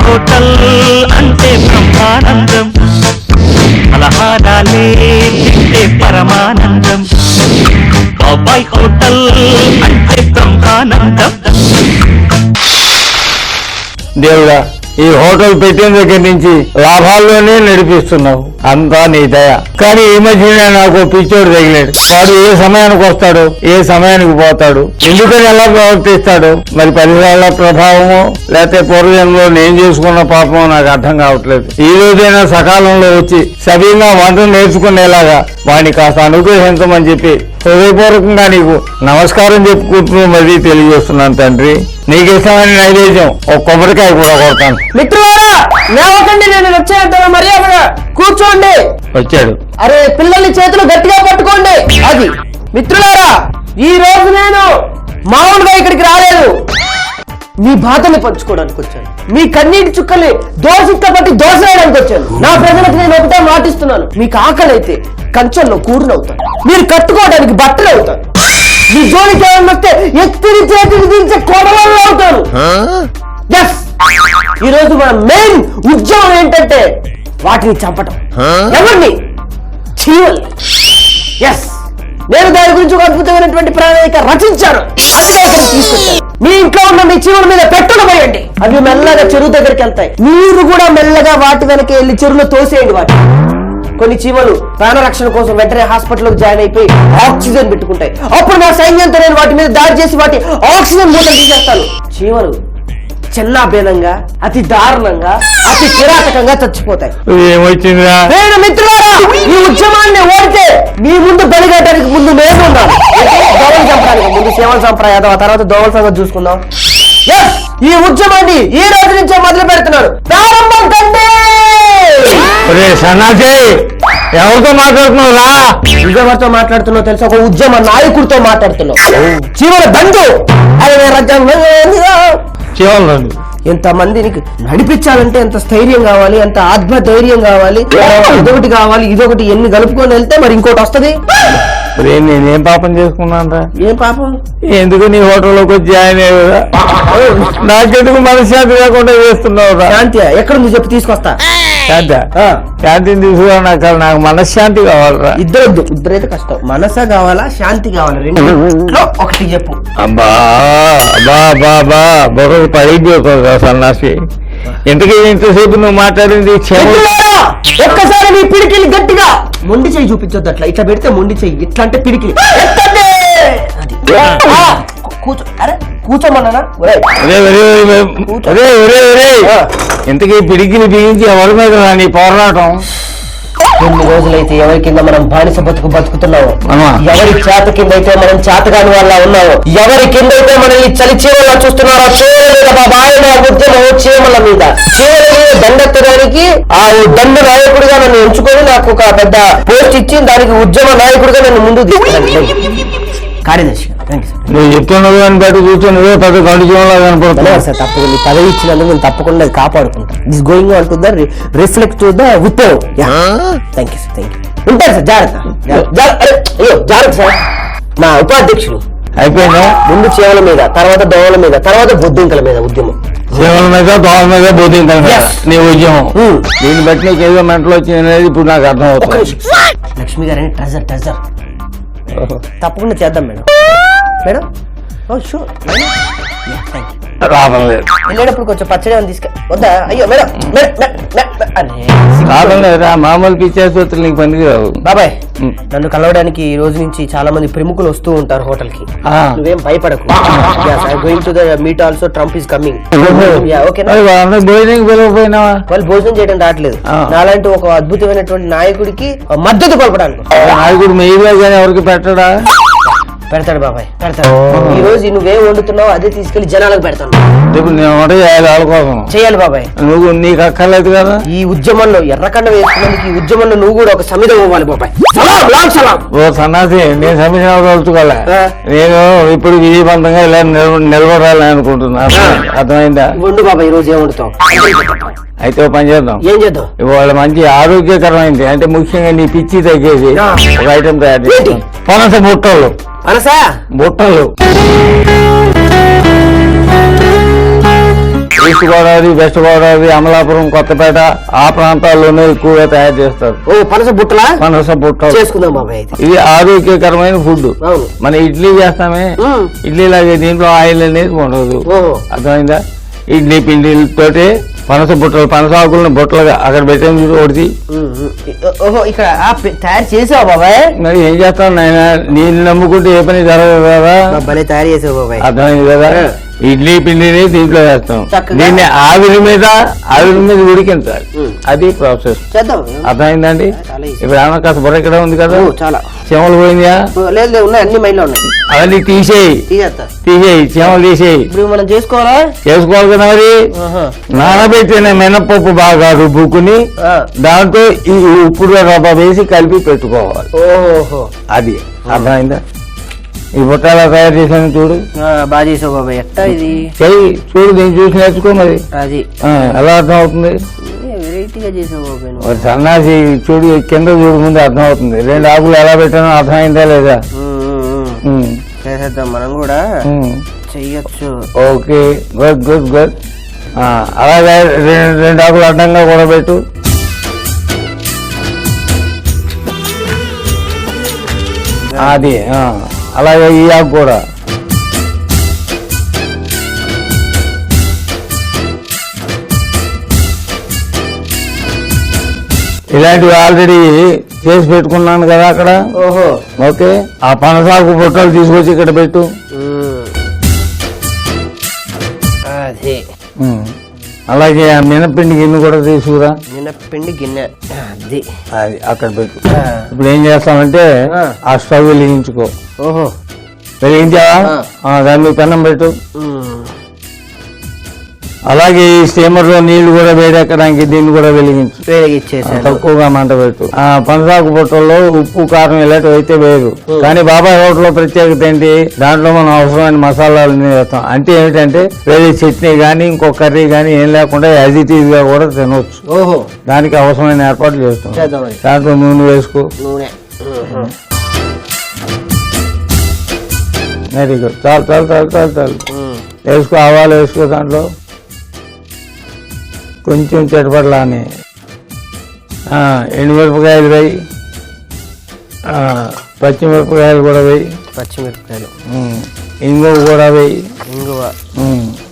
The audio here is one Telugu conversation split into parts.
హోటల్ అంటే బ్రహ్మానందం, పలహారాలే తింటే పరమానందం. బాబాయ్ హోటల్ అంటే బ్రహ్మానందం. దేవుడా, ఈ హోటల్ పెట్టిన దగ్గర నుంచి లాభాల్లోనే నడిపిస్తున్నావు, అంతా నీ దయ. కానీ ఈ మధ్యనే నాకు పిచ్చోడు తగిలాడు. వాడు ఏ సమయానికి వస్తాడు, ఏ సమయానికి పోతాడు, ఎందుకని ఎలా ప్రవర్తిస్తాడు, మరి పరిసరాల ప్రభావమో లేకపోతే పూర్వజన్మలో నేను చేసుకున్న పాపమో నాకు అర్థం కావట్లేదు. ఈ రోజైనా సకాలంలో వచ్చి సవ్యంగా వంట నేర్చుకునేలాగా వాడిని కాస్త అనుగ్రహించమని చెప్పి హృదయపూర్వకంగా నీకు నమస్కారం చెప్పుకుంటూ మరీ తెలియజేస్తున్నాను తండ్రి. నీకు ఇష్టమైన నైవేద్యం ఒక కొబ్బరికాయ కూడా కొడతాను. మిత్రులారా, లేవకండి, నేను వచ్చేస్తాను. మర్యాదగా కూర్చోండి. వచ్చాడు. అరే, పిల్లల్ని చేతులు గట్టిగా పట్టుకోండి. అది మిత్రులారా, ఈ రోజు నేను మామూలుగా ఇక్కడికి రాలేదు, మీ బాధని పంచుకోవడానికి వచ్చాను. మీ కన్నీటి చుక్కల్ని దోసిక్క పట్టి దోసేయడానికి వచ్చాను. నా ప్రజలకు నేను ఒకటే మాటిస్తున్నాను, మీకు ఆకలి అయితే కంచెల్లో కూరునవుతాను, మీరు కట్టుకోవడానికి బట్టలు అవుతాను, మీ జోలికి ఏమన్నా వస్తే ఎత్తిని చేతికి దించే కొడవలు అవుతాను. ఎస్, ఈ రోజు మన మెయిన్ ఉద్యమం ఏంటంటే వాటిని చంపటం. ఎవరిని? చీమల్ని. ఎస్, నేను దాని గురించి ఒక అద్భుతమైనటువంటి ప్రణాళిక రచించాను. అదే ఇక్కడికి తీసుకొచ్చాను. మీ ఇంట్లో ఉన్న మీ చీమల మీద పెట్టులు పోయండి, అవి మెల్లగా చెరువు దగ్గరికి వెళ్తాయి. మీరు కూడా మెల్లగా వాటి వెనక వెళ్ళి చెరువులో తోసేయండి వాటి. కొన్ని చీమలు ప్రాణరక్షణ కోసం వెంటనే హాస్పిటల్లోకి జాయిన్ అయిపోయి ఆక్సిజన్ పెట్టుకుంటాయి. అప్పుడు నా సైన్యంతో నేను వాటి మీద దాడి చేసి వాటి ఆక్సిజన్ మూటలు తీసేస్తాను. చీమలు చిన్న భేదంగా, అతి దారుణంగా, అతి కిరాతకంగా చచ్చిపోతాయి. ఏమొచ్చిందిరా? నేను మిత్రులారా, ఈ ఉద్యమాన్ని ఓడితే మీ ముందు బలిగేయడానికి ముందు నేను ఉన్నాను. దోవలు చంపడానికి ముందు సేవలు సంప్రదాయం, ఆ తర్వాత దోవల సంగతి చూసుకుందాం. ఈ ఉద్యమాన్ని ఈ రోజు నుంచే మొదలు పెడుతున్నాను. ప్రారంభం కండి. సన్నాసి, ఎవరితో మాట్లాడుతున్నావురా? ఎవరితో మాట్లాడుతున్నావు తెలుసా? ఒక ఉద్యమ నాయకుడితో మాట్లాడుతున్నావు. చీమల బంధు ఎంత మందిని నడిపించాలంటే ఎంత స్థైర్యం కావాలి, ఎంత ఆత్మధైర్యం కావాలి, ఇదొకటి కావాలి, ఇదొకటి ఎన్ని కలుపుకొని వెళ్తే మరి ఇంకోటి వస్తుంది. నేనేం పాపం చేసుకున్నాను? ఏం పాపం? ఎందుకు నీ హోటల్లోకి వచ్చి జాయిన్ అయ్యేదా? నాకెందుకు మనశ్శాంతి లేకుండా చేస్తున్నావు? శాంతి ఎక్కడ నువ్వు చెప్పి తీసుకొస్తా. శాంతిని తీసుకురా, నాకు మనశ్శాంతి కావాలరా. ఇద్దరైతే కష్టం. మనసా కావాలా, శాంతి కావాలా? రెండు ఒకటి చెప్పు. అబ్బా అబ్బా అబ్బా అబ్బా బొరకు పడిపోతుంది సన్నాసి. ఇంతకీ ఇంతసేపు నువ్వు మాట్లాడింది ఒక్కసారి నీ పిడికిలి గట్టిగా మొండి చెయ్యి చూపించొద్దు. అట్లా ఇట్లా పెడితే మొండి చెయ్యి, ఇట్లా అంటే పిడికిలి. కూర్చో. అరే కూర్చోమన్నా. ఇంతకీ పిడికిలి బిగించి ఎవరి మీద నీ పోరాటం? కొన్ని రోజులైతే ఎవరి కింద మనం బానిస బతుకుతున్నాము, ఎవరి చేత కింద అయితే మనం చేతగాని వాళ్ళ ఉన్నాము, ఎవరి కింద అయితే మనల్ని చలి చీమలా చూస్తున్నారో చీమల మీద బాబాయ్ నా ఉద్యమం చీమల మీద. చీమల మీద దండెత్తడానికి ఆ దండ నాయకుడిగా నన్ను ఎంచుకొని నాకు ఒక పెద్ద పోస్ట్ ఇచ్చి దానికి ఉద్యమ నాయకుడిగా నన్ను ముందుకు తీసుకున్నాను. కార్యదర్శి నువ్వు చెప్తున్నావు అని బయట కూర్చొని పెద్ద కండిషన్లా కనపడుతున్నావు సార్. తప్పకుండా పదవి ఇచ్చినందుకు నేను తప్పకుండా కాపాడుకుంటాను. This going on to the reflect to the విప్లవం. Thank you sir, thank you. ఉంటారు సార్. జాగ్రత్త సార్. నా ఉపాధ్యక్షుడు అయిపోయిందా? ముందు చేవల మీద, తర్వాత దోవల మీద, తర్వాత బొద్దింకల మీద ఉద్యమం. చేవల మీద, దోవల మీద, బొద్దింకల మీద నీ ఉద్యమం. దీన్ని బట్టి నీకు ఏదో మెంటలు వచ్చింది అనేది ఇప్పుడు నాకు అర్థం అవుతుంది. లక్ష్మి గారని ట్రెజర్ తప్పకుండా చేద్దాం మేడం. Madam sure. రావడం లేదు. వెళ్ళేటప్పుడు కొంచెం పచ్చడి అని తీసుకు వద్దా? అయ్యో మేడం రావడం లేదురా. మామూలు పిచ్చేసూత్రులు నీకు పనికి రావు. బాబాయ్, నన్ను కలవడానికి ఈ రోజు నుంచి చాలా మంది ప్రముఖులు వస్తూ ఉంటారు హోటల్ కి. నువ్వేం భయపడకు. Going to the meet also, Trump is coming. భోజనం పిలవపోయినావా? వాళ్ళు భోజనం చేయడం రావట్లేదు. నాలాంటి ఒక అద్భుతమైనటువంటి నాయకుడికి మద్దతు పలపడానికి. నాయకుడు మెయిల్గా కానీ ఎవరికి పెట్టడా? పెడతాడు బాబాయ్, పెడతాడు. ఈ రోజు నువ్వేం వండుతున్నావు అదే తీసుకెళ్లి జనాలకు పెడతాను. ఇప్పుడు నేను వంట చేయాలి, వాళ్ళ కోసం చేయాలి బాబాయ్. నువ్వు నీకు అక్కర్లేదు కదా. ఈ ఉద్యమంలో ఎర్రకండ వేసుకున్నందుకు ఈ ఉద్యమంలో నువ్వు కూడా ఒక సమిధ ఇవ్వాలి బాబాయ్. ఓ సన్నాసి, నేను సమిధ తలుచుకోలే. నేను ఇప్పుడు విజయవంతంగా ఇలా నిలబడాలని అనుకుంటున్నాను. అర్థమైందా? వండు బాబాయ్. ఈ రోజు ఏం వండుతావు? అయితే పని చేద్దాం. ఏం చేద్దాం? ఇవాళ మంచి ఆరోగ్యకరమైంది, అంటే ముఖ్యంగా నీ పిచ్చి తగ్గేది ఒక ఐటమ్ తయారు చేసి పనస బుట్టలు. అనసా బుట్టలు ఈస్ట్ గోదావరి, వెస్ట్ గోదావరి, అమలాపురం, కొత్తపేట ఆ ప్రాంతాల్లోనే ఎక్కువగా తయారు చేస్తారు. ఓ పనస బుట్టలా పనస బుట్టలు చేసుకుందాం బాబాయ్ అయితే. ఇది ఆరోగ్యకరమైన ఫుడ్. అవును. మన ఇడ్లీ చేస్తామే, ఉమ్. ఇడ్లీ లాగే దీంట్లో ఆయిల్ అనేది ఉండదు. ఓహో. అర్థమైందా? ఇడ్లీ పిండిలతోటి పనస బుట్టలు, పనస ఆకులను బుట్టలుగా అక్కడ పెట్టాను చూడు ఒకటి. ఓహో ఇక్కడ తయారు చేసావు బాబాయ్. మరి ఏం చేస్తాను నాయన, నేను నమ్ముకుంటే ఏ పని జరగదు కదా. భలే తయారు చేసావు బాబాయ్. అర్థమైంది కదా? ఇడ్లీ పిండిని దీంట్లో వేస్తాం, చక్కగా. దీన్ని ఆవిరి మీద ఉడికించాలి. అది ప్రాసెస్. చేద్దాం. అర్థమైందండి? చాలా easy. ఇప్పుడు ఏమన్నా కాస్త బుర్ర ఇక్కడ ఉంది కదా, ఓ, చాలా. చెమలు పోయిందా? లేదు లేదు ఉన్నాయి, అన్ని మైండ్లో ఉన్నాయి. అవన్నీ తీసేయి, తీసేస్తా. చెమలు తీసేయి. ఇప్పుడు మనం చేసుకోవాలా? చేసుకోవాలి కదా. మరి ఆహా. నానబెట్టిన మినపప్పు బాగా రుబ్బుకుని ఆ. దాంతో ఈ ఉప్పు రవ్వ వేసి కలిపి పెట్టుకోవాలి. ఓహో. అది అర్థమైందా? ఈ బుట్టలా తయారు చేసాను చూడు. బాగా చేసావు బాబాయ్. ఎట్టా ఇది? చెయ్యి చూడు, దీన్ని చూసి నేర్చుకో. మరి అది ఎలా అర్థం అవుతుంది? వెరైటీగా చేసావు బాబాయ్ నువ్వు. మరి సన్నాసి చూడు, కింద చూడు, ముందు అర్థం అవుతుంది. 2 ఆకులు ఎలా పెట్టానో అర్థమైందా లేదా? చేసేద్దాం మనం కూడా, చెయ్యొచ్చు. Okay, good good good. అలాగే 2 ఆకులు అడ్డంగా కూడా పెట్టు. అది అలాగే ఈ ఆకు కూడా. ఇలాంటివి ఆల్రెడీ చేసి పెట్టుకున్నాను కదా అక్కడ. ఓహో. ఓకే, ఆ పనసాకు బుట్టలు తీసుకొచ్చి ఇక్కడ పెట్టు. అది అలాగే ఆ మినపిండి గిన్నె కూడా తీసుకురా. మినప్పిండి గిన్నె. అది అది అక్కడ పెట్టు. ఇప్పుడు ఏం చేస్తామంటే ఆ స్టవ్ వెలిగించుకో. ఓహో. వెలిగించావా? దాని మీద పెన్నం పెట్టు. అలాగే ఈ స్టీమర్ లో నీళ్లు కూడా వేడెక్కడానికి దీన్ని కూడా వెలిగించు. తక్కువగా మంట పెట్టు. పనసాకు బుట్టల్లో ఉప్పు, కారం ఇలాంటివి అయితే వేరు. కానీ బాబాయ్ హోటల్లో ప్రత్యేకత ఏంటి, దాంట్లో మనం అవసరమైన మసాలాలు వేస్తాం. అంటే ఏమిటంటే వేరే చట్నీ గానీ ఇంకో కర్రీ గానీ ఏం లేకుండా యాజ్ ఇట్ ఈజ్ గా కూడా తినవచ్చు. ఓహో. దానికి అవసరమైన ఏర్పాట్లు చేస్తాం. దాంట్లో నూనె వేసుకో. Very good. చాలు చాలు చాలు చాలు చాలు వేసుకో. ఆవాలు వేసుకో. దాంట్లో కొంచెం చెట్పట్లానే ఎండుమిరపకాయలు వేయి, పచ్చిమిరపకాయలు కూడా వేయి. పచ్చిమిరపకాయలు, ఇంగువ కూడా వేయి. ఇంగువ,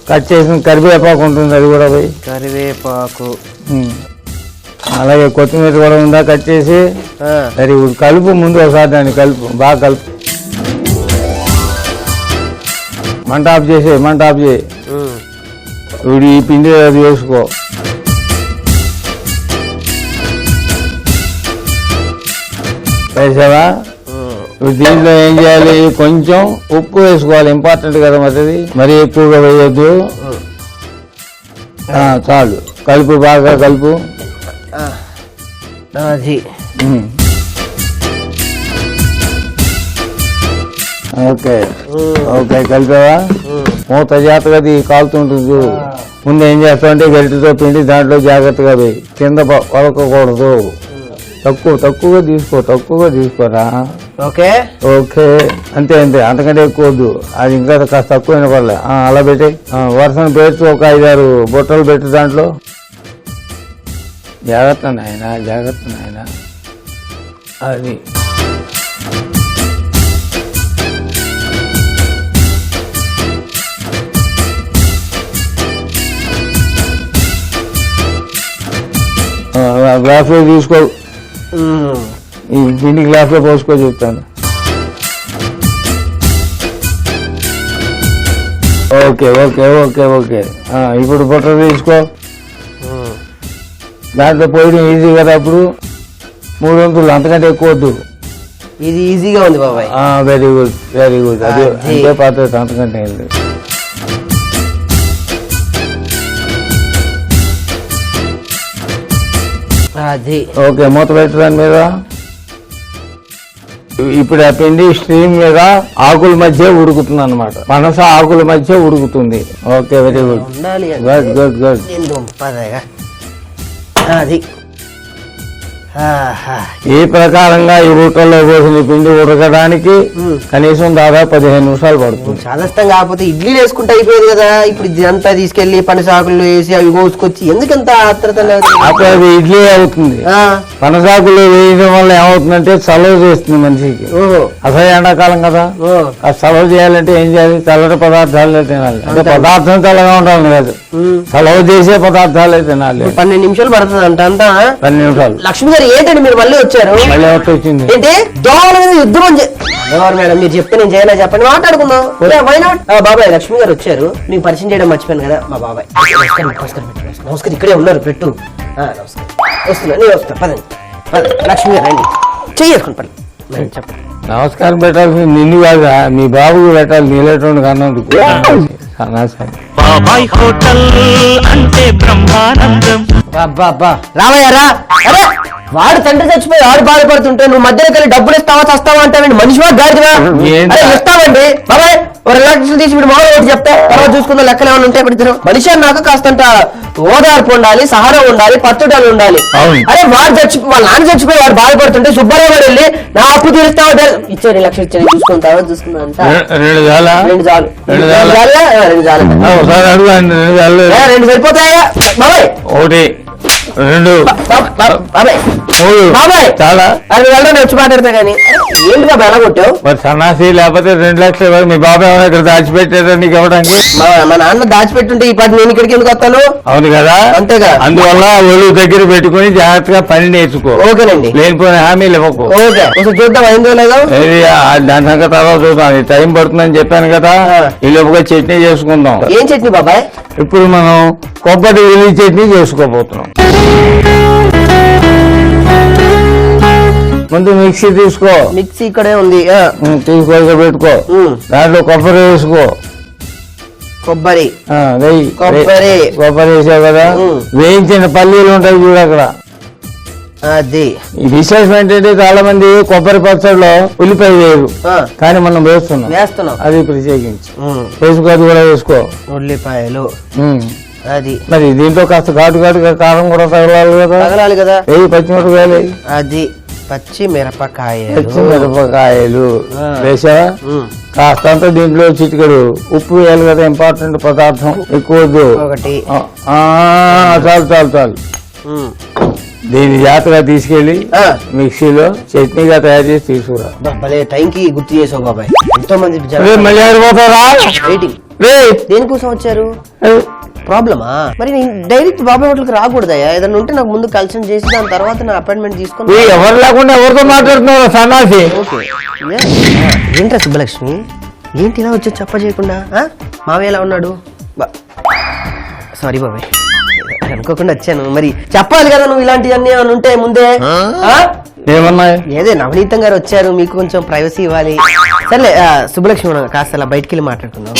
కట్ చేసిన కరివేపాకు ఉంటుంది, అది కూడా వేయి. కరివేపాకు, అలాగే కొత్తిమీర కూడా ఉందా, కట్ చేసి. సరే ఇప్పుడు కలుపు, ముందు ఒకసారి దాన్ని కలుపు, బాగా కలుపు. మంట ఆఫ్ చేసే, మంట ఆఫ్ చేయి. ఇప్పుడు ఈ పిండి అది వేసుకో. వేసావా? ఇప్పుడు దీంట్లో ఏం చేయాలి, కొంచెం ఉప్పు వేసుకోవాలి. ఇంపార్టెంట్ కదా మరి, మరీ ఎక్కువగా వేయొద్దు. చాలు, కలుపు, బాగా కలుపు. అది ఓకే ఓకే, కలిపావా? మూత జాగ్రత్తగా అది కాలుతుంటుంది చూడు. ముందు ఏం చేస్తావంటే గరిటెతో పిండి దాంట్లో జాగ్రత్తగా వేయి, కింద వలకకూడదు. తక్కువగా తీసుకోరా. ఓకే ఓకే, అంతే అంతే, అంతకంటే ఎక్కువ వద్దు. అది ఇంకా కాస్త తక్కువైనా పర్లే. అలా పెట్టి వరుసను పేర్చి ఒక 5-6 బుట్టలు పెట్టు దాంట్లో. జాగ్రత్త నాయన. అది గ్లాస్లో తీసుకో. ఈ పిండి గ్లాస్లో పోసుకో చెప్తాను. Okay okay okay okay. ఇప్పుడు బుట్ట తీసుకో. దాంట్లో పోయడం ఈజీ కదా. అప్పుడు 3 వంతులు, అంతకంటే ఎక్కువ వద్దు. ఇది ఈజీగా ఉంది బాబాయ్. Very good very good. అదే అంతే పద్ధతి, అంతకంటే ఏం లేదు. అది ఓకే, మూత పెట్టు దాని మీద. ఇప్పుడు ఆ పిండి స్ట్రీమ్ మీద ఆకుల మధ్య ఉడుకుతుంది అన్నమాట. పనస ఆకుల మధ్య ఉడుకుతుంది. Okay, very good. ఉండాలి. Good good good. అది ఈ ప్రకారంగా ఈ ఊటల్లో పోసిన పిండి ఉడకడానికి కనీసం దాదాపు 15 నిమిషాలు పడుతుంది. చాదస్తం కాకపోతే ఇడ్లీలు వేసుకుంటే అయిపోయేది కదా. ఇప్పుడు ఇదంతా తీసుకెళ్లి పనిసాకులు వేసి అవి కోసుకొచ్చి ఎందుకంత ఆత్రత? అప్పుడు అది ఇడ్లీ అవుతుంది. పనసాకులు వేయడం వల్ల ఏమవుతుందంటే చలవ చేస్తుంది మనిషికి. అసలు ఎండాకాలం కదా, ఆ చలవ చేయాలంటే ఏం చేయాలి? చల్లటి పదార్థాలే తినాలి. అంటే పదార్థం చల్లగా ఉండాలి కాదు, చలవ చేసే పదార్థాలే తినాలి. 12 నిమిషాలు పడుతుంది అంట అంతా. 12 నిమిషాలు. లక్ష్మి గారు ఏంటండి మీరు మళ్ళీ వచ్చారు? మళ్ళీ ఎవరు వచ్చింది ఏంటి దోమల మీద యుద్ధం అని మేడం మీరు చెప్తే నేను చేయలే, చెప్పండి మాట్లాడుకుందాం. బాబాయ్ లక్ష్మి గారు వచ్చారు, మీకు పరిచయం చేయడం మర్చిపోయాను కదా. మా బాబాయ్ నమస్కారం, ఇక్కడే ఉన్నారు, పెట్టు. నమస్కారం, వస్తున్నా, నేను వస్తా, పదండి. లక్ష్మి గారు రండి, చేసుకుని పని చెప్పండి. నమస్కారం పెట్టాల్సింది నిన్ను కాదా, మీ బాబుకు పెట్టాలి. నీలేటువంటి కన్నందుకు బాబాయ్ హోటల్ అంటే బ్రహ్మానందం. రామయ్యారా? అరే వాడు తండ్రి చచ్చిపోయి వాడు బాధపడుతుంటే నువ్వు మధ్యలోకి వెళ్ళి డబ్బులు ఇస్తావా చస్తావా అంటావండి. మనిషి వాడు గాడివా? ఇస్తామండి బాబాయ్, 2 లక్షలు తీసి వీడు మామూలు ఒకటి చెప్తే తర్వాత చూసుకుందా, లెక్కలు ఏమైనా ఉంటే పెడతారు. మనిషి అన్నాక కాస్తంట ఓదార్పు ఉండాలి, సహనం ఉండాలి, పట్టుదల ఉండాలి. అరే వాడు వాళ్ళ నాన్న చచ్చిపోయి వాడు బాధపడుతుంటే సుబ్బారావు గారు వెళ్ళి నా అప్పు తీరుస్తావా, ఇచ్చారు 2 లక్షలు ఇచ్చారు, చూసుకుంటావా చూసుకుందా అంట. 2 చాలు 2 సరిపోతాయా బాబాయ్? 1 2 బాబాయ్ చాలా అది వెళ్ళడం వచ్చి మాట్లాడతా కానీ ఏంటి బాబా ఎలా కొట్టావు? మరి సన్నాసి లేకపోతే 2 లక్షలు ఇవ్వాలి. మీ బాబాయ్ ఏమైనా ఇక్కడ దాచిపెట్టారా నీకు ఇవ్వడానికి? మా నాన్న దాచిపెట్టుంటే ఈ పని నేను ఇక్కడికి ఎందుకు వస్తాను? అవును కదా, అంతేగా. అందువల్ల ఒళ్ళు దగ్గర పెట్టుకుని జాగ్రత్తగా పని నేర్చుకో. ఓకేనండి, లేనిపోయిన హామీలు ఇవ్వకు. ఓకే ఒకసారి చూద్దాం అయిందో లేదో. దాని సంగతి తర్వాత చూద్దాం. టైం పడుతుందని చెప్పాను కదా, ఈ లోపుగా చట్నీ చేసుకుందాం. ఏం చట్నీ బాబాయ్? ఇప్పుడు మనం కొబ్బరి ఉల్లి చట్నీ చేసుకోబోతున్నాం. ముందు మిక్సీ తీసుకో. మిక్సీ ఇక్కడే ఉంది. తీసుకో, పెట్టుకో. దాంట్లో కొబ్బరి వేసుకో. కొబ్బరి వేసావు కదా, వేయించిన పల్లీలు ఉంటాయి చూడు అక్కడ. అది ఈ విశేషం ఏంటంటే చాలా మంది కొబ్బరి పచ్చడిలో ఉల్లిపాయ వేయరు, కానీ మనం వేస్తున్నాం. అది ప్రత్యేకించి వేసుకో. అది కూడా వేసుకో, ఉల్లిపాయలు. అది మరి దీంట్లో కాస్త ఘాటుగా కారం కూడా తగలాలి కదా. పచ్చిమిరపకాయలు. అది పచ్చిమిరపకాయలు వేసావా? కాస్తంత దీంట్లో చిటికెడు ఉప్పు వేయాలి కదా, ఇంపార్టెంట్ పదార్థం. ఎక్కువ వద్దు, చాలు. దీన్ని జాగ్రత్తగా తీసుకెళ్లి మిక్సీలో చట్నీగా తయారు చేసి తీసుకురా. టైంకి గుర్తు చేసావు బాబాయ్. ఎంతో మంది మళ్ళీ ఆడిపోతారా? దేనికోసం వచ్చారు? ప్రాబ్లమా? మరి డైరెక్ట్ బాబాయ్ హోటల్కి రాకూడదయా? ఏదన్నా ఉంటే నాకు ముందు కన్సల్ట్ చేసి దాని తర్వాత నా అపాయింట్మెంట్ తీసుకుని. ఎవరు లేకుండా ఎవరితో మాట్లాడుతున్నారు సన్నాసి? ఏంట్రా సుబ్బలక్ష్మి, ఏంటి ఇలా వచ్చి చెప్ప చేయకుండా? మావయ్య ఎలా ఉన్నాడు? సారీ బాబాయ్, అనుకోకుండా వచ్చాను. మరి చెప్పాలి కదా నువ్వు, ఇలాంటివన్నీ ఏమైనా ఉంటే ముందే. ఏమన్నాయి? ఏదే నవనీతం గారు వచ్చారు, మీకు కొంచెం ప్రైవసీ ఇవ్వాలి. సర్లే సుబ్బలక్ష్మి, కాస్త అలా బయటికి వెళ్ళి మాట్లాడుకుందాం.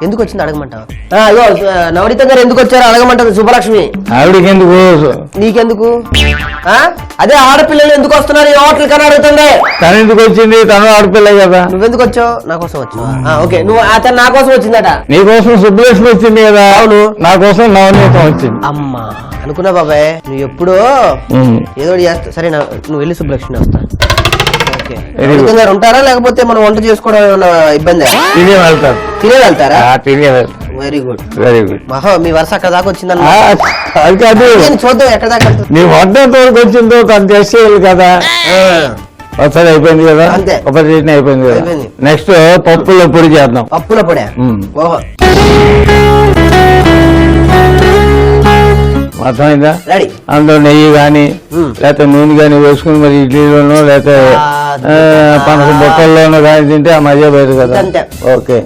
ఎందుకు వచ్చింది అడగమంటావా? నవనీతం గారు ఎందుకు వచ్చారో అడగమంటది సుబ్బలక్ష్మి. ఆవిడకి ఎందుకు, నీకెందుకు? అదే ఆడపిల్లలు ఎందుకు వస్తున్నారు ఈ హోటల్ కని అడుగుతుంది. తను ఎందుకు వచ్చింది? తను ఆడపిల్ల కదా. నువ్వెందుకు వచ్చావు? నా కోసం వచ్చావా? ఓకే, నువ్వు అతను నా కోసం వచ్చిందట. నీ కోసం సుబ్బలక్ష్మి వచ్చింది కదా. అవును, నా కోసం నవనీతం వచ్చింది. అమ్మా అనుకున్నా బాబాయ్, నువ్వు ఎప్పుడో ఏదో చేస్తా. సరే నువ్వు వెళ్ళి సుబ్బలక్ష్మి వస్తా. గారు ఉంటారా లేకపోతే మనం వంట చేసుకోవడం ఏమన్నా ఇబ్బంది? తినే వెళ్తారా? Very good. మహా మీ వరుస అక్కడ దాకా వచ్చిందన్న. చూద్దాం ఎక్కడ దాకా నీ వంట ఎంతవరకు వచ్చిందో తను చేసేయాలి కదా. ఒకసారి అయిపోయింది కదా, కొబ్బరి చట్నీ అయిపోయింది కదా. నెక్స్ట్ పప్పుల పొడి చేద్దాం. పప్పుల పొడి? ఓహో, అర్థమైందా? రెడీ. అందులో నెయ్యి గాని లేకపోతే నూనె గాని వేసుకుని మరి ఇడ్లీలోనో లేకపోతే పనస బొట్టల్లోనో కానీ తింటే ఆ మధ్య బయట కదా. ఓకే,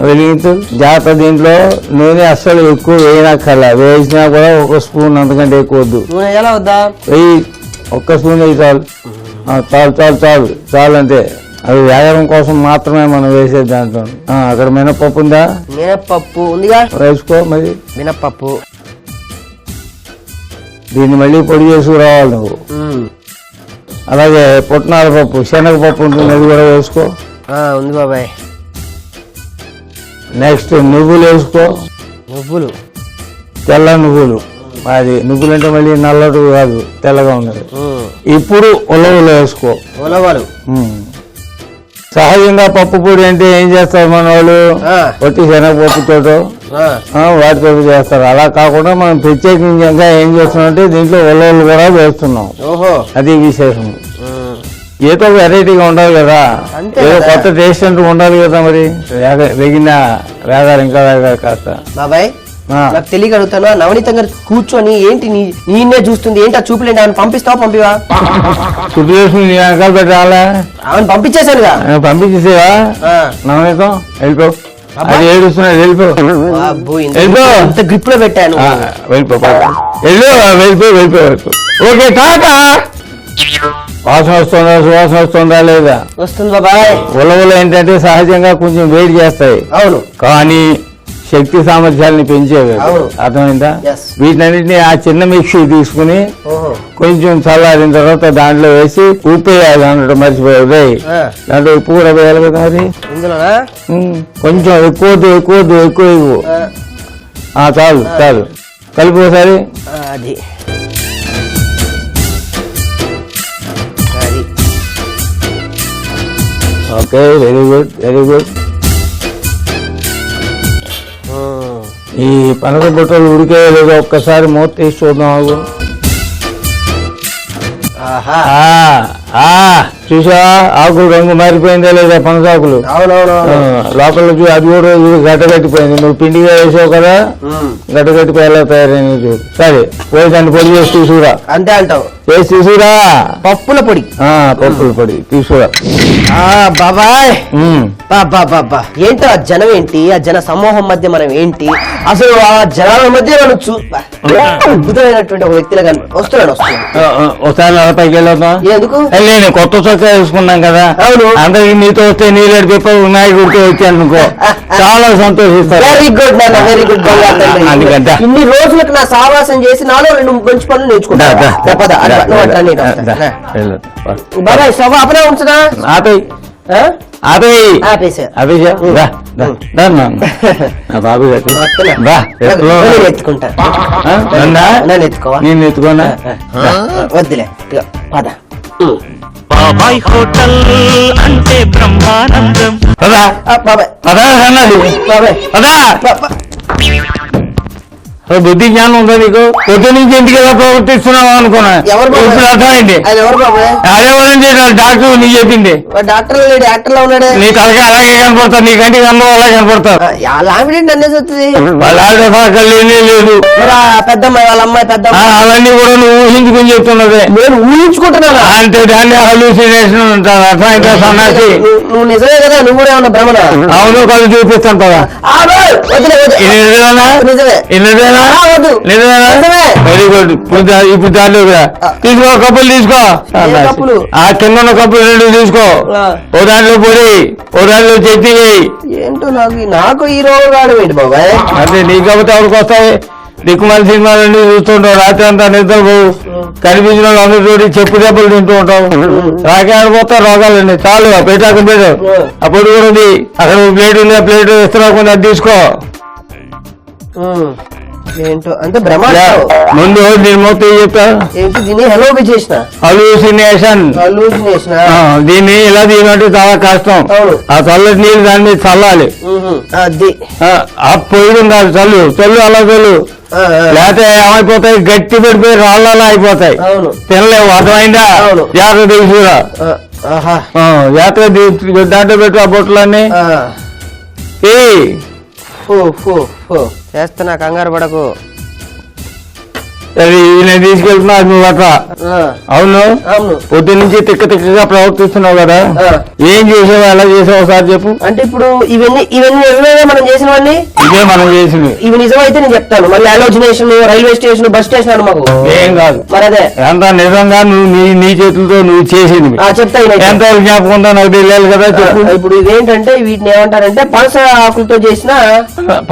వెలిగించు జాగ్రత్త. దీంట్లో నూనె అస్సలు ఎక్కువ వేయనక్కర్లా, వేసినా కూడా 1 స్పూన్ అంతకంటే ఎక్కువ వద్దు. వెయ్యి, 1 స్పూన్ వేయి చాలు. చాలు అంతే. అది వేగడం కోసం మాత్రమే మనం వేసేది దాంట్లో. అక్కడ మినపప్పు ఉందా? మినపప్పు ఉందిగా, వేసుకో. మరి మినపప్పు దీన్ని మళ్ళీ పొడి చేసుకురావాలి నువ్వు. అలాగే పుట్నాల పప్పు, శనగపప్పు ఉంటుంది, అది కూడా వేసుకో. ఉంది బాబాయ్. నెక్స్ట్ నువ్వులు వేసుకో. నువ్వులు, తెల్ల నువ్వులు. అది నువ్వులంటే మళ్ళీ నల్లడు కాదు, తెల్లగా ఉన్నది. ఇప్పుడు ఉలవలు వేసుకో. ఉలవలు సహజంగా పప్పు పొడి అంటే ఏం చేస్తారు మన వాళ్ళు, పొట్టి శనగపప్పుతో వాటితో చేస్తారు. అలా కాకుండా మనం ప్రత్యేకంగా ఏం చేస్తున్నామంటే దీంట్లో ఉలవలు కూడా వేస్తున్నాం. అది విశేషం. ఏదో వెరైటీగా ఉండాలి కదా, ఏదో కొత్త టేస్ట్ అంటూ ఉండాలి కదా. మరి వేగాలి ఇంకా వేగాలి కాస్త. బాబాయ్ నాకు తెలియక అడుగుతాను, నవనీతంగా కూర్చొని ఏంటి నేనే చూస్తుంది ఏంటి, ఆ చూపులేంటి ఆమెను పంపిస్తావా పంపివా? చూపులేసుకుని నీ వెనకాల పెట్టాలా? ఆమెను పంపించేశానుగా. పంపించేసేవా? నవనీతం వెళ్ళిపో, అది ఏడుస్తున్నాడు, వెళ్ళిపో వెళ్ళిపో. ఇంత గ్రిప్ లో పెట్టాను. వెళ్ళిపో వెళ్ళిపో. ఓకే టాటా. వాసన వస్తుందా, సువాసన వస్తుందా లేదా? వస్తుంది బాబాయ్. ఉలవలు ఏంటంటే సహజంగా కొంచెం వేడి చేస్తాయి. అవును, కానీ శక్తి సామర్థ్యాలని పెంచేవి. అర్థమైందా? వీటన్నిటిని ఆ చిన్న మిక్సీ తీసుకుని కొంచెం చల్లారిన తర్వాత దాంట్లో వేసి ఉప్పు వేయాలి అన్నట్టు మర్చిపోయావు. దాంట్లో ఉప్పు కూడా వేయాలి కదా. మరి కొంచెం ఎక్కువ చాలు కలిపి ఒకసారి. అది ఓకే, వెరీ గుడ్. ఈ పనస బుట్టలు ఉడికే లేదో ఒక్కసారి మూత తీసి చూద్దాం. చూసా ఆకులు రంగు మారిపోయిందా లేదా? పనసాకులు లోపల అది కూడా గడ్డగట్టిపోయింది. నువ్వు పిండిగా వేసావు కదా, గడ్డగట్టిపోయేలా తయారైంది చూడు. సరే పోయి దాన్ని పొడి చేసి తీసుకురా. అంతే అంటావు? చేసి తీసుకురా. పప్పుల పొడి తీసుకురా. బాబాయ్ బాబా ఏంటో ఆ జనం ఏంటి, ఆ జన సమూహం మధ్య మనం ఏంటి, అసలు ఆ జనాల మధ్య మనం అద్భుతమైనటువంటి ఒక వ్యక్తిలో వస్తున్నాడు. ఒకసారి పైకి వెళ్దాం. ఎందుకు? నేను కొత్త చొక్కా వేసుకున్నాం కదా. అవును, అందరికి నీతో వస్తే నీళ్ళు పెప్ప వినాయకుడితో వచ్చాను అనుకో, చాలా సంతోషిస్తారు. వెరీ గుడ్ నాన్న, వెరీ గుడ్. ఇన్ని రోజులకు నా సావాసం చేసి నాలో 2 మంచి పనులు నేర్చుకుంటా. బాబాయ్ స్టవ్ అప్పుడే ఉంచుదా? బాబు ఎత్తుకుంటా. నేను ఎత్తుకోనా? వద్దులే పద. బాబాయ్ హోటల్ అంటే బ్రహ్మానందం. బుద్ధి జ్ఞానం ఉందా నీకు? పొద్దు నుంచి ఇంటికి ఎలా ప్రవర్తిస్తున్నావు అనుకున్నా. ఇప్పుడు అర్థమైంది. అదేవరండి డాక్టర్ నీ చెప్పింది. డాక్టర్ యాక్టర్ లో ఉన్నాడు. నీ తలకి అలాగే కనపడతారు, నీ కంటికి అందరూ అలాగే కనపడతారు. లేదు పెద్దమ్మాయి వాళ్ళ అమ్మాయి పెద్ద అవన్నీ కూడా నువ్వు ఊహించుకుని చెప్తున్నదే. నేను ఊహించుకుంటున్నాను అంటే దాన్ని హల్యూసినేషన్ ఉంటారు. అర్థమైతే సన్నాసి నువ్వు నిజమే కదా, నువ్వు కూడా ఏమన్నా భ్రమణ? అవును, కళ్ళు చూపిస్తాను కదా. Very good. ఇప్పుడు దాంట్లో తీసుకో, కప్పులు తీసుకో. ఆ కింద ఉన్న కప్పులు 2 తీసుకో. ఓ దాంట్లో పొడి, ఓ దాంట్లో చట్నీ వేయి. ఏంటో నాకు ఈ రోజు రావడం ఏంటి బాబాయ్? అంటే నీ కాబట్టి ఎవరికి వస్తాయి? దిక్కుమాల సినిమాలన్నీ చూస్తుంటావు, రాత్రి అంతా నిద్రపోవు, కనిపించిన వాళ్ళు అందరితో చెప్పు దెబ్బలు తింటూ ఉంటావు. రాకపోతే రోగాలండి. చాలు పెట్టాక పెట్టు. ఆ పొడి కూడా ఉంది అక్కడ. ప్లేట్ ఉంది, ఆ ప్లేట్ ఇస్తున్నా, అది తీసుకో. ఏంటో అంటే భ్రమ. ముందు దీని మొత్తం చెప్పా ఏంటి? దీన్ని హలూసినేషన్. దీన్ని ఇలా తీయమంటే చాలా కష్టం. ఆ చల్లటి నీళ్ళు దాని మీద చల్లాలి. ఆ పొయ్యి ఉండాలి. చల్లు అలా చల్లు. లేకపోతే ఏమైపోతాయి, గట్టి పడిపోయి రాళ్ళలా అయిపోతాయి, తినలేవు. అర్థమైందా? జాగ్రత్త తీసుకురా. జాగ్రత్త దాంట్లో పెట్టు ఆ బొట్టలన్నీ. చేస్తున్నా, కంగారు పడకు. నేను తీసుకెళ్తున్నా నువ్వు అట్లా. అవును, పొద్దు నుంచి తిక్కగా ప్రవర్తిస్తున్నావు కదా. ఏం చేసావు, ఎలా చేసావు ఒకసారి చెప్పు. అంటే ఇప్పుడు ఇవన్నీ నిజమే మనం చేసినవన్నీ? ఇదే మనం చేసినవి. ఇవి నిజమైతే నేను చెప్తాను. మళ్ళీ అలోజినేషన్, రైల్వే స్టేషన్, బస్ స్టేషన్ అని మాకు ఏం కాదు. మరి అదే ఎంత నిజంగా నువ్వు నీ చేతులతో నువ్వు చేసింది చెప్తా. ఎంత జ్ఞాపకం ఉందో నాకు తెలియాలి కదా. చెప్పు. ఇప్పుడు ఇదేంటంటే వీటిని ఏమంటారంటే పనస ఆకులతో చేసిన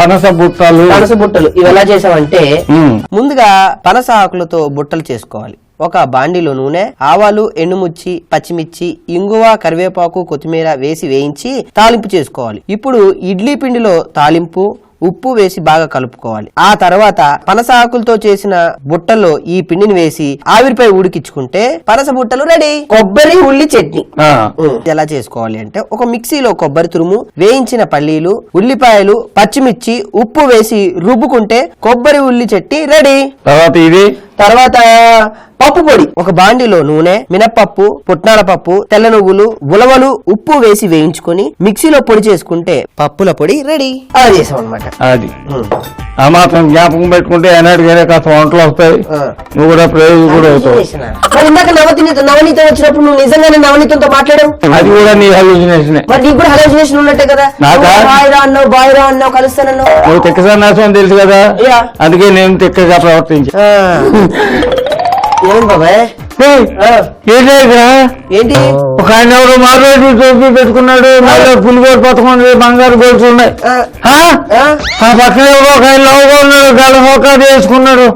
పనస బుట్టలు. ఇవి ఎలా చేసామంటే, ముందుగా పనస ఆకులతో బుట్టలు చేసుకోవాలి. ఒక బాండిలో నూనె, ఆవాలు, ఎండుమిర్చి, పచ్చిమిర్చి, ఇంగువ, కరివేపాకు, కొత్తిమీర వేసి వేయించి తాలింపు చేసుకోవాలి. ఇప్పుడు ఇడ్లీ పిండిలో తాలింపు, ఉప్పు వేసి బాగా కలుపుకోవాలి. ఆ తర్వాత పనస ఆకులతో చేసిన బుట్టలో ఈ పిండిని వేసి ఆవిరిపై ఉడికించుకుంటే పనస బుట్టలు రెడీ. కొబ్బరి ఉల్లి చట్నీ ఎలా చేసుకోవాలి అంటే ఒక మిక్సీలో కొబ్బరి తురుము, వేయించిన పల్లీలు, ఉల్లిపాయలు, పచ్చిమిర్చి, ఉప్పు వేసి రుబ్బుకుంటే కొబ్బరి ఉల్లి చట్నీ రెడీ. తర్వాత పప్పు పొడి ఒక బాండిలో నూనె, మినప్పప్పు, పుట్నాల పప్పు, తెల్ల నువ్వులు, ఉలవలు, ఉప్పు వేసి వేయించుకొని మిక్సీలో పొడి చేసుకుంటే పప్పుల పొడి రెడీ. అలా చేసాం అనమాట. అది ఆ మాత్రం జ్ఞాపకం పెట్టుకుంటే ఏనాటికైనా కాస్త వంటలు వస్తాయి, నువ్వు కూడా ప్రయోజనం కూడా అవుతావు. ఇందాక నవనీతం వచ్చినప్పుడు నువ్వు నిజంగానే నవనీతంతో మాట్లాడావు. అది కూడా నీ హల్యూసినేషన్. మరి నీకు కూడా హల్యూసినేషన్ ఉన్నట్టే కదా. బాయ్రా అన్నావు కలుస్తానన్నావు. నువ్వు తిక్క సన్నాసం తెలుసు కదా, అందుకే నేను తిక్కగా ప్రవర్తించా. ఏం బాబాయ్ ఏంటి ఒక ఆయన ఎవరు మాట్లాడి టోపీ పెట్టుకున్నాడు, పులిగోడు పట్టుకుని బంగారు గోల్స్ ఉన్నాయి. ఆ పక్కన ఒక ఆయన లోగా ఉన్నాడు, గల హోకాది వేసుకున్నాడు.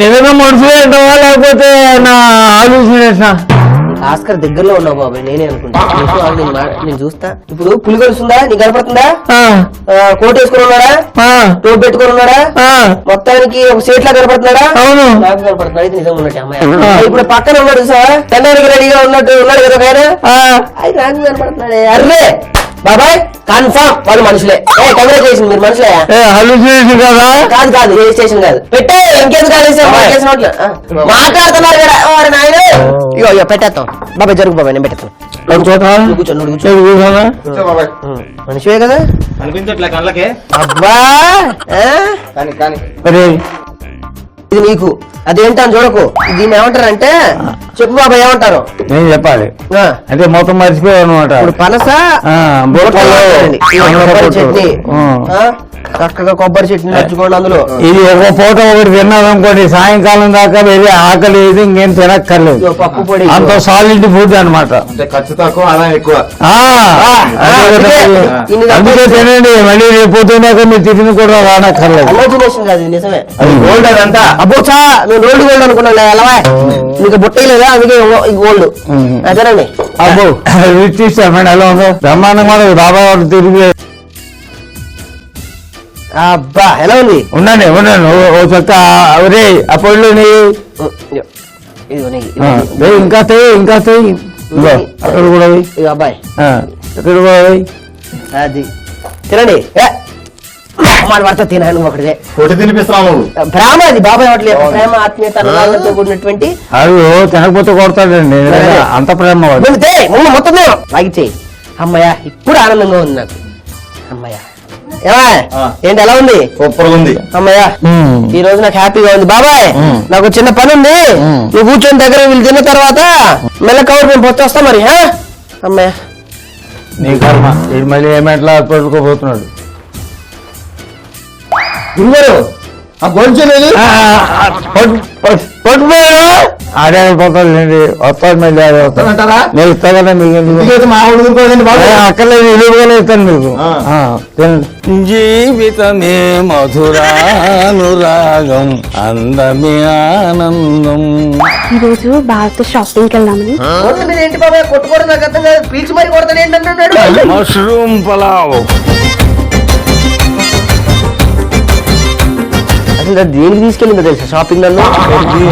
నిజంగా మనుషులే అంటావా లేకపోతే నా ఆలోచన? ఆస్కర్ దగ్గరలో ఉన్నావు బాబాయ్, నేనే అనుకుంటా. నేను చూస్తా. ఇప్పుడు పులి గొలుసుందా నీకు కనపడుతుందా? కోట్ వేసుకుని ఉన్నాడా, టోప్ పెట్టుకుని ఉన్నాడా, మొత్తానికి ఒక సీట్ లా కనపడుతున్నాడా? అవును, నాకు కనపడుతున్నాడు. ఇది నిజంగా ఉన్నట్టు అమ్మాయి. ఇప్పుడు పక్కన ఉన్నాడు సార్, తెల్లారికి రెడీగా ఉన్నాడు కదా ఆయన, అది నాకు కనపడుతున్నాడే. అర్రే బాబాయ్ కన్ఫర్మ్ వాళ్ళు మనుషులే. కంగ్రాచులేషన్, మీరు మనుషులే. హల్యూసినేషన్ కదా? కాదు కాదు, ఏ స్టేషన్ కాదు. పెట్టే ఇంకేందుకు మాట్లాడుతున్నారు కదా నాయన. ఇగో పెట్టేస్తాం బాబాయ్, జరుగు బాబాయ్, నేను పెట్టేస్తాను. మనిషివే కదా అనిపించట్లే కళ్ళకే. అబ్బా ఇది నీకు అదేంటని చూడకు. దీన్ని ఏమంటారంటే చెప్పు బాబాయ్, ఏమంటారు? నేను చెప్పాలి అంటే మొత్తం మర్చిపోయావు అనమాట. ఇప్పుడు పనస చట్నీ, చక్కగా కొబ్బరి చట్నీ నచ్చుకోండి. అందులో ఇది ఒక పూట ఒకటి తిన్నారనుకోండి, సాయంకాలం దాకా వెళ్ళి ఆకలి లేదు, ఇంకేం తినక్కర్లేదు. పప్పు పొడి అంత సాలిడ్ ఫుడ్ అనమాట. ఖర్చు తక్కువ, అలా ఎక్కువ. అందుకే తినండి, మళ్ళీ రేపు పొద్దున్నాక మీరు టిఫిన్ కూడా రానక్కర్లేదు. అలోచినేషన్ కాదు, నిజమే. గోల్డ్ అదంతా. అబ్బో చా నేను రోడ్డు గోల్డ్ అనుకున్నాను. ఎలా నీకు బుట్టలేదా? అందుకే గోల్డ్ అదేనండి. అబ్బో రిచ్ ఇస్తామండి, ఎలా ఉందో బ్రహ్మాండంగా బాబా వాడు తిరిగి. అబ్బా ఎలా ఉంది? ఉన్నాను ఓ చక్క అవరే ఆ పళ్ళు ఇంకా ఇంకా అక్కడ కూడా అబ్బాయి అక్కడ కూడా అది తినండి. పడతా తినాను ఒకటిదే. కొట్టి తినిపిస్తున్నావు. ప్రేమ అది బాబాయ్ అట్లే, ప్రేమ ఆత్మీయతతో కూడినటువంటి. అది తినకపోతే కొడతాడండి, అంత ప్రేమ మొత్తం లాగిచ్చేయి. అమ్మయ్యా ఇప్పుడు ఆనందంగా ఉంది నాకు. అమ్మయ్యా ఏంటి ఎలా ఉంది? సూపర్ ఉంది అమ్మయ్యా, ఈ రోజు నాకు హ్యాపీగా ఉంది. బాబాయ్ నాకు చిన్న పని ఉంది, నువ్వు కూర్చొని దగ్గర వీళ్ళు తిన్న తర్వాత మెల్ల కవర్ మేము పొత్తు వస్తా మరి. అమ్మయ్యా నీ కర్మ, ఇది మళ్ళీ ఏమెట్లా పట్టుకోబోతున్నాడు. ఆడే పోతాడు, వస్తాడు మళ్ళీ వస్తానంటారా? నేను ఇస్తా కదా మీకు, అక్కర్లేదు, ఇల్లుగానే ఇస్తాను మీకు. జీవితమే మధురానురాగం, అందమే ఆనందం. ఈరోజు బాగా షాపింగ్కి వెళ్దామని. ఏంటి బాబాయ్ కొట్టుకోవడం నాకు అర్థం కాదు, పీల్చి మరి కొడతాడు ఏంటంటున్నాడు. మష్రూమ్ పలావ్. అసలు దేనికి తీసుకెళ్ళిందో తెలుసా షాపింగ్ నన్ను?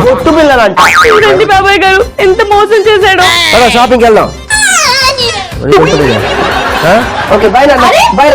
కొట్టు పిల్లలంటే బాబాయ్ గారు ఎంత మోసం చేశాడు. షాపింగ్కి వెళ్దాం. ఓకే బాయ్ నాన్న, బాయ్.